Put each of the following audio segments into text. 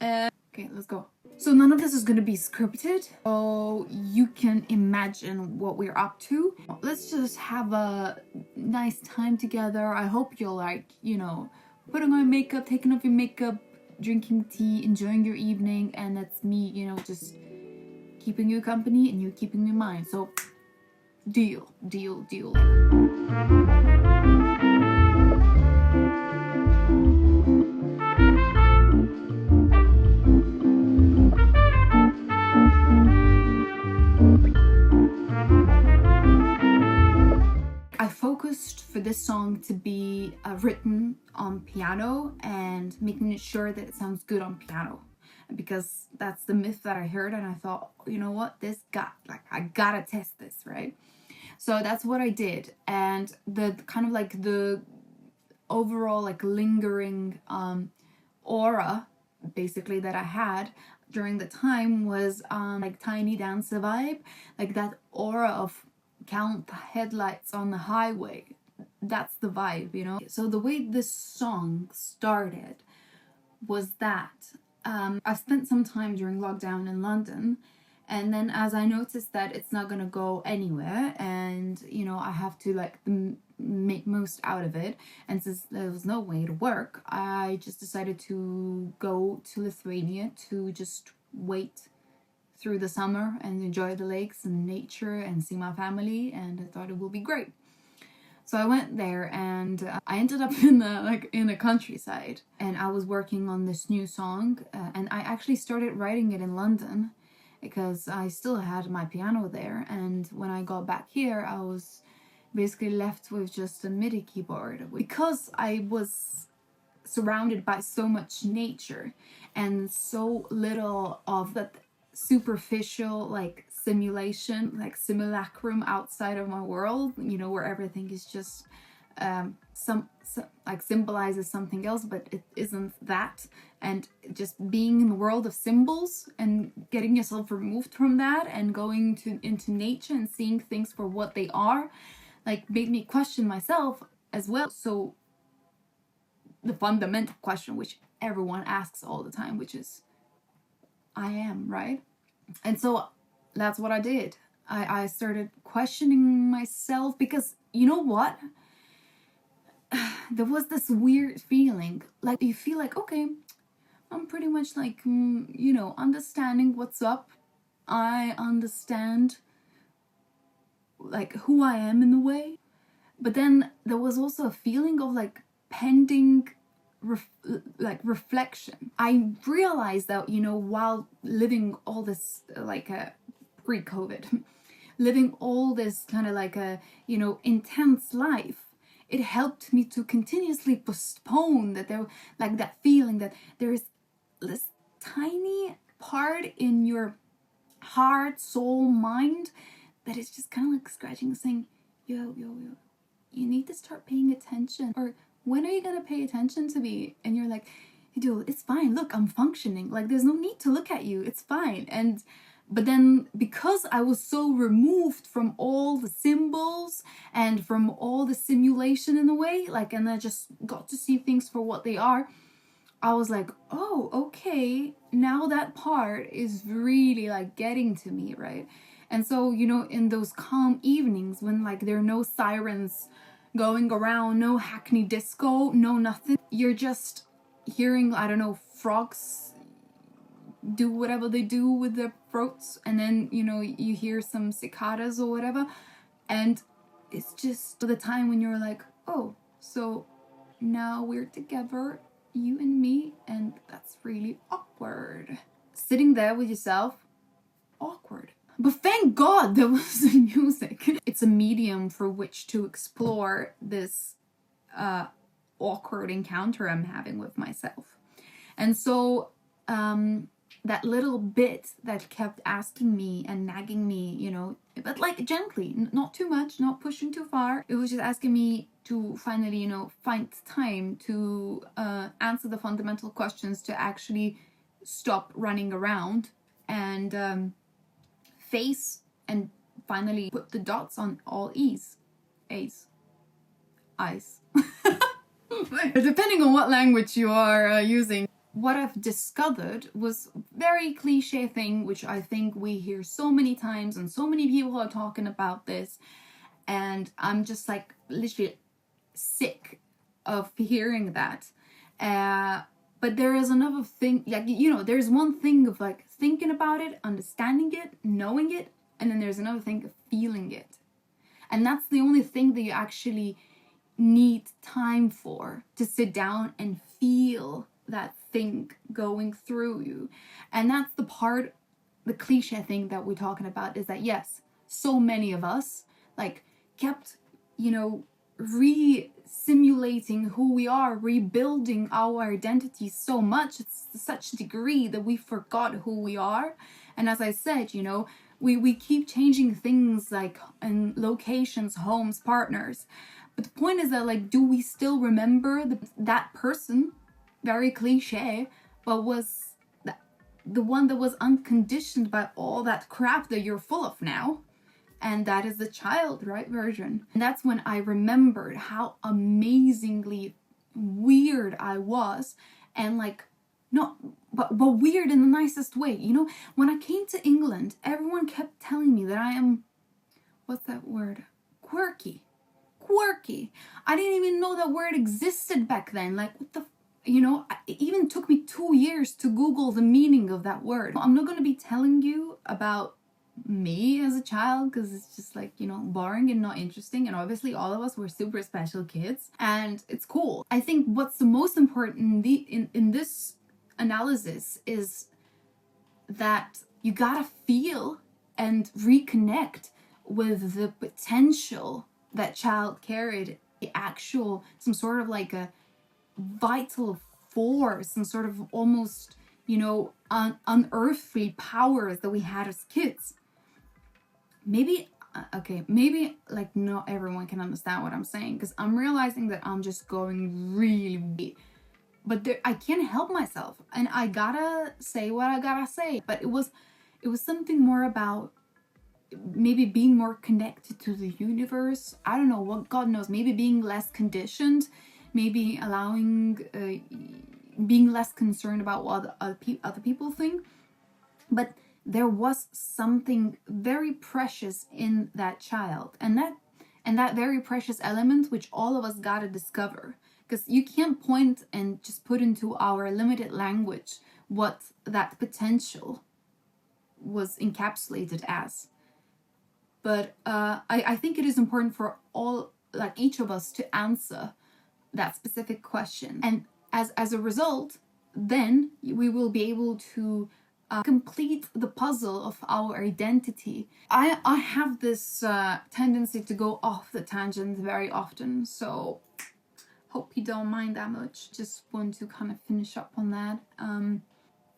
Okay, let's go. So none of this is gonna be scripted, so you can imagine what we're up to. Let's just have a nice time together. I hope you're like, putting on makeup, taking off your makeup, drinking tea, enjoying your evening, and that's me, just keeping you company and you keeping me in mind. So deal. I focused for this song to be written on piano and making sure that it sounds good on piano, because that's the myth that I heard, and I thought, you know what, I gotta test this, right? So that's what I did, and the kind of like the overall like lingering aura basically that I had during the time was like Tiny Dancer vibe, like that aura of count the headlights on the highway. That's the vibe. So the way this song started was that I've spent some time during lockdown in London, and then as I noticed that it's not gonna go anywhere, and I have to like make most out of it, and since there was no way to work, I just decided to go to Lithuania to just wait through the summer and enjoy the lakes and nature and see my family, and I thought it would be great. So I went there, and I ended up in the countryside, and I was working on this new song, and I actually started writing it in London because I still had my piano there, and when I got back here I was basically left with just a MIDI keyboard because I was surrounded by so much nature and so little of that superficial like simulation, like simulacrum outside of my world, where everything is just some like symbolizes something else, but it isn't that. And just being in the world of symbols and getting yourself removed from that and going into nature and seeing things for what they are, like made me question myself as well. So the fundamental question which everyone asks all the time, which is, I am, right? And so that's what I did. I started questioning myself because, you know what? There was this weird feeling, like you feel like, okay, I'm pretty much like, understanding what's up. I understand like who I am in the way. But then there was also a feeling of like pending reflection. I realized that, while living all this like pre-COVID, living all this kind of like a, intense life, it helped me to continuously postpone that there, like that feeling that there is this tiny part in your heart, soul, mind that is just kind of like scratching, saying, yo, you need to start paying attention. Or when are you gonna pay attention to me? And you're like, dude, it's fine. Look, I'm functioning. Like, there's no need to look at you. It's fine. But then because I was so removed from all the symbols and from all the simulation in a way, like, and I just got to see things for what they are, I was like, oh, okay, now that part is really like getting to me, right? And so, in those calm evenings when like there are no sirens going around, no Hackney disco, no nothing, you're just hearing, I don't know, frogs do whatever they do with their throats, and then you hear some cicadas or whatever, and it's just the time when you're like, oh, so now we're together, you and me, and that's really awkward. Sitting there with yourself, awkward. But thank God there was the music. It's a medium for which to explore this awkward encounter I'm having with myself. And so that little bit that kept asking me and nagging me, but like gently, not too much, not pushing too far. It was just asking me to finally, find time to answer the fundamental questions, to actually stop running around and face and finally put the dots on all E's. A's. I's. Depending on what language you are using. what I've discovered was very cliche thing, which I think we hear so many times and so many people are talking about this, and I'm just like literally sick of hearing that. But there is another thing, like, there's one thing of like thinking about it, understanding it, knowing it, and then there's another thing of feeling it. And that's the only thing that you actually need time for, to sit down and feel that thing going through you. And that's the cliche thing that we're talking about, is that yes, so many of us like kept, re-simulating who we are, rebuilding our identity so much, it's to such a degree that we forgot who we are. And as I said, we keep changing things like in locations, homes, partners. But the point is that, like, do we still remember that person, very cliche, but was the one that was unconditioned by all that crap that you're full of now? And that is the child, right, version. And that's when I remembered how amazingly weird I was. And like, no, but weird in the nicest way. When I came to England, everyone kept telling me that I am, what's that word? Quirky. I didn't even know that word existed back then. Like, what the, it even took me 2 years to Google the meaning of that word. I'm not going to be telling you about me as a child, because it's just like, boring and not interesting, and obviously all of us were super special kids, and it's cool. I think what's the most important in this analysis is that you gotta feel and reconnect with the potential that child carried, the actual, some sort of like a vital force, some sort of almost, unearthly powers that we had as kids. Maybe like not everyone can understand what I'm saying, because I'm realizing that I'm just going really, but I can't help myself, and I gotta say what I gotta say. But it was something more about maybe being more connected to the universe. I don't know what, God knows, maybe being less conditioned, maybe allowing being less concerned about what other people think. But there was something very precious in that child, and that very precious element which all of us gotta discover, because you can't point and just put into our limited language what that potential was encapsulated as. But I think it is important for all, like each of us, to answer that specific question, and as a result, then we will be able to complete the puzzle of our identity. I have this tendency to go off the tangent very often, so hope you don't mind that much. Just want to kind of finish up on that.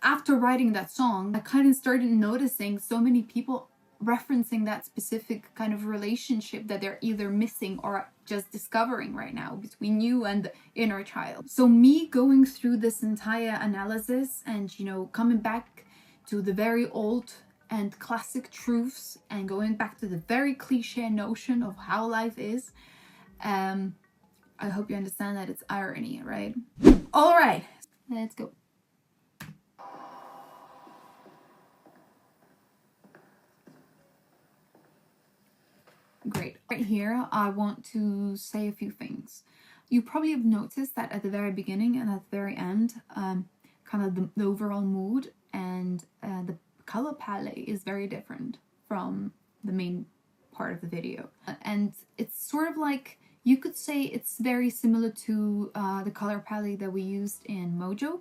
After writing that song, I kind of started noticing so many people referencing that specific kind of relationship that they're either missing or just discovering right now between you and the inner child. So me going through this entire analysis and, coming back to the very old and classic truths and going back to the very cliche notion of how life is, I hope you understand that it's irony, right? All right, let's go. Great. Right here, I want to say a few things. You probably have noticed that at the very beginning and at the very end, kind of the overall mood and the color palette is very different from the main part of the video. And it's sort of like, you could say it's very similar to the color palette that we used in Mojo,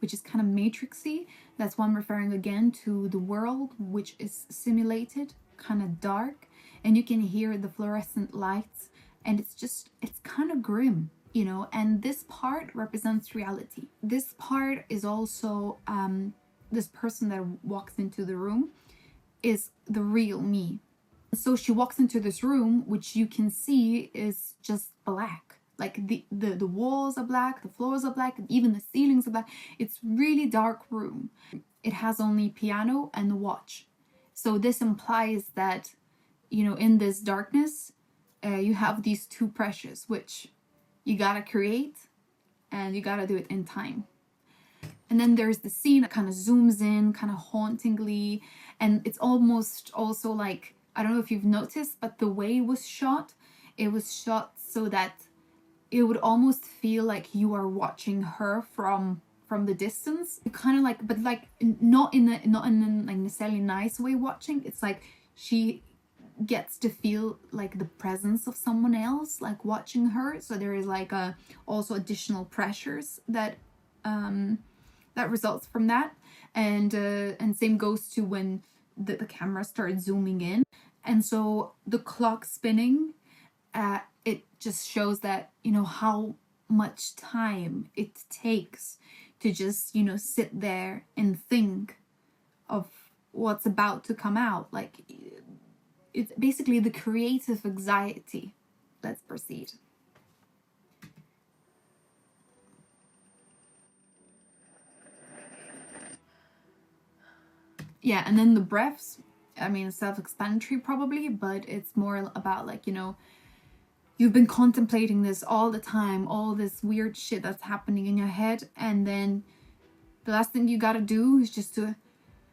which is kind of matrixy. That's why I'm referring again to the world, which is simulated, kind of dark. And you can hear the fluorescent lights, and it's kind of grim, and this part represents reality. This part is also, this person that walks into the room is the real me. So she walks into this room, which you can see is just black. Like the walls are black, the floors are black, and even the ceilings are black. It's really dark room. It has only piano and the watch. So this implies that, in this darkness, you have these two pressures, which you gotta create and you gotta do it in time. And then there's the scene that kind of zooms in, kind of hauntingly, and it's almost also like, I don't know if you've noticed, but the way it was shot so that it would almost feel like you are watching her from the distance. Kind of like, but like not in a like necessarily nice way watching. It's like she gets to feel like the presence of someone else like watching her. So there is like also additional pressures that that results from that. And same goes to when the camera starts zooming in. And so the clock spinning, it just shows that, you know, how much time it takes to just, you know, sit there and think of what's about to come out. Like, it's basically the creative anxiety. Let's proceed. Yeah, and then the breaths, I mean, self-explanatory probably, but it's more about like, you know, you've been contemplating this all the time, all this weird shit that's happening in your head, and then the last thing you gotta do is just to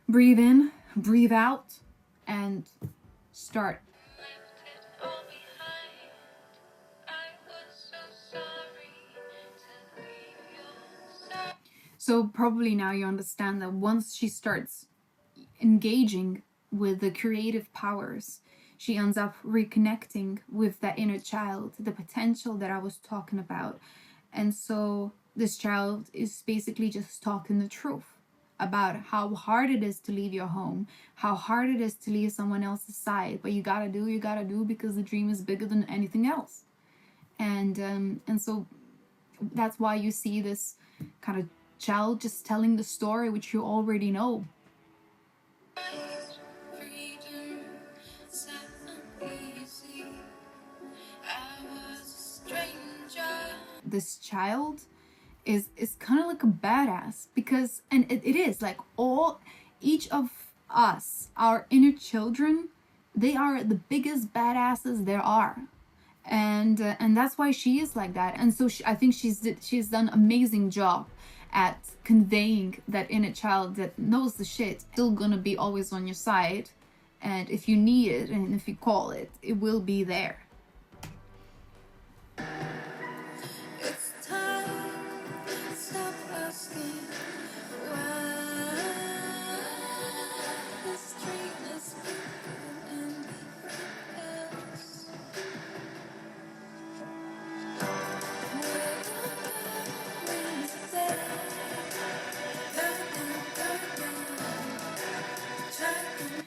breathe in, breathe out, and start. So probably now you understand that once she starts engaging with the creative powers, she ends up reconnecting with that inner child, the potential that I was talking about. And so this child is basically just talking the truth about how hard it is to leave your home, how hard it is to leave someone else's side, but you gotta do because the dream is bigger than anything else. And so that's why you see this kind of child just telling the story which you already know. This child is kind of like a badass, because, and it is like each of us, our inner children, they are the biggest badasses there are, and that's why she is like that. And so I think she's done an amazing job at conveying that inner child that knows the shit, still gonna be always on your side, and if you need it and if you call it, it will be there.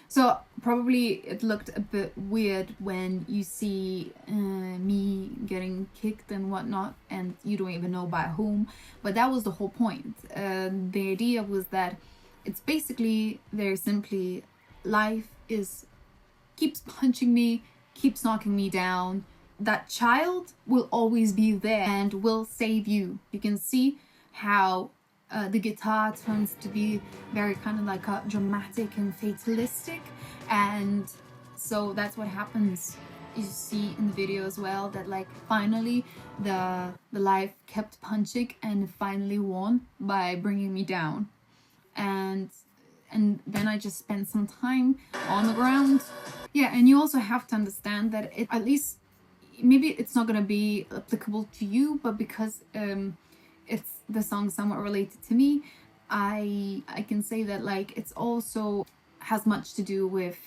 So probably it looked a bit weird when you see me getting kicked and whatnot, and you don't even know by whom, but that was the whole point. The idea was that it's basically very simply, life keeps punching me, keeps knocking me down. That child will always be there and will save you. You can see how the guitar turns to be very kind of like a dramatic and fatalistic, and so that's what happens. You see in the video as well that like finally the life kept punching and finally won by bringing me down, and then I just spent some time on the ground. Yeah, and you also have to understand that it, at least maybe it's not gonna be applicable to you, but because it's the song somewhat related to me, I can say that like it's also has much to do with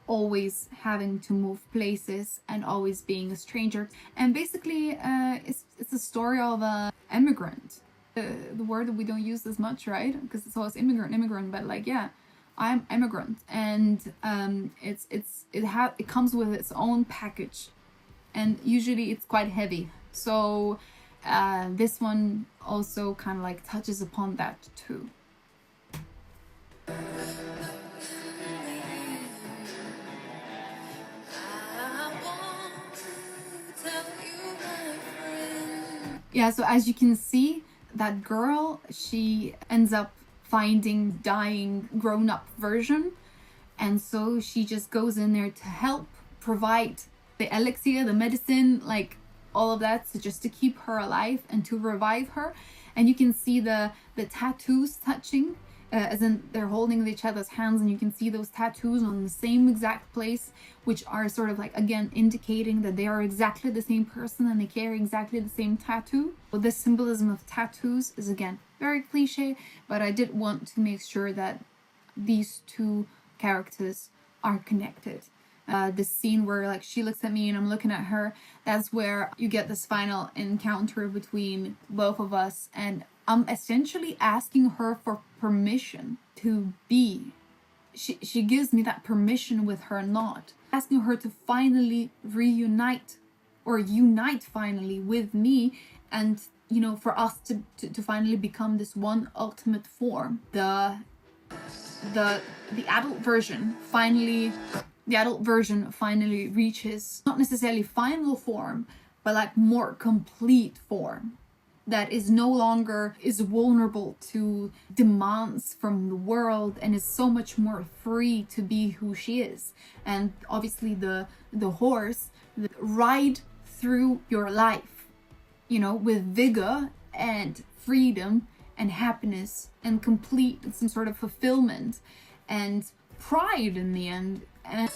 always having to move places and always being a stranger. And basically it's a story of a immigrant, the word that we don't use as much, right? Because it's always immigrant, but like, yeah, I'm immigrant, and it comes with its own package, and usually it's quite heavy. So this one also kind of like touches upon that too. Yeah, so as you can see, that girl, she ends up finding dying grown-up version, and so she just goes in there to help provide the elixir, the medicine, like all of that, so just to keep her alive and to revive her. and you can see the tattoos touching, as in they're holding each other's hands, and you can see those tattoos on the same exact place, which are sort of like, again, indicating that they are exactly the same person and they carry exactly the same tattoo. Well, this symbolism of tattoos is, again, very cliche, but I did want to make sure that these two characters are connected. This scene where like she looks at me and I'm looking at her, that's where you get this final encounter between both of us, and I'm essentially asking her for permission to be. She gives me that permission with her nod, asking her to finally reunite or unite finally with me, and you know, for us to finally become this one ultimate form. The adult version finally reaches not necessarily final form, but like more complete form that is no longer is vulnerable to demands from the world and is so much more free to be who she is. And obviously the horse ride through your life, you know, with vigor and freedom and happiness and complete some sort of fulfillment and pride in the end. And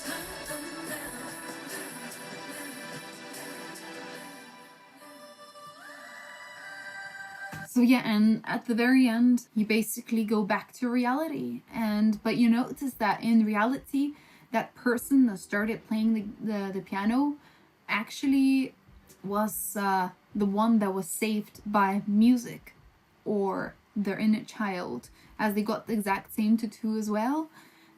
so yeah, and at the very end, you basically go back to reality. But you notice that in reality, that person that started playing the piano actually was the one that was saved by music, or their inner child, as they got the exact same tattoo as well.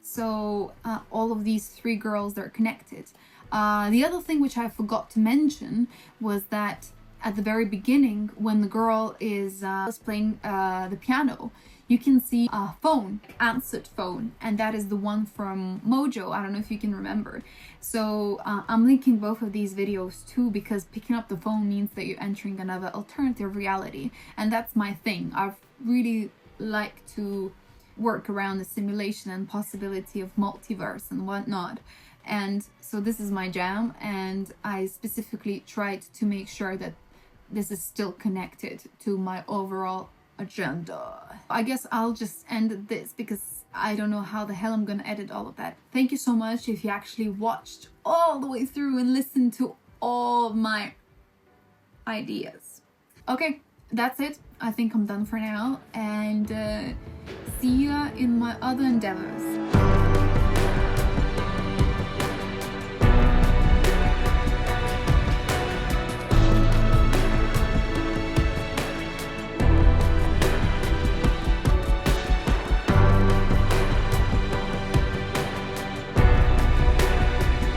So all of these three girls, they're connected. The other thing which I forgot to mention was that at the very beginning, when the girl is playing the piano, you can see a phone, answered phone, and that is the one from Mojo. I don't know if you can remember. So I'm linking both of these videos too, because picking up the phone means that you're entering another alternative reality, and that's my thing. I really like to work around the simulation and possibility of multiverse and whatnot. And so this is my jam, and I specifically tried to make sure that this is still connected to my overall agenda. I guess I'll just end this because I don't know how the hell I'm gonna edit all of that. Thank you so much if you actually watched all the way through and listened to all of my ideas. Okay, that's it. I think I'm done for now, and see ya in my other endeavors.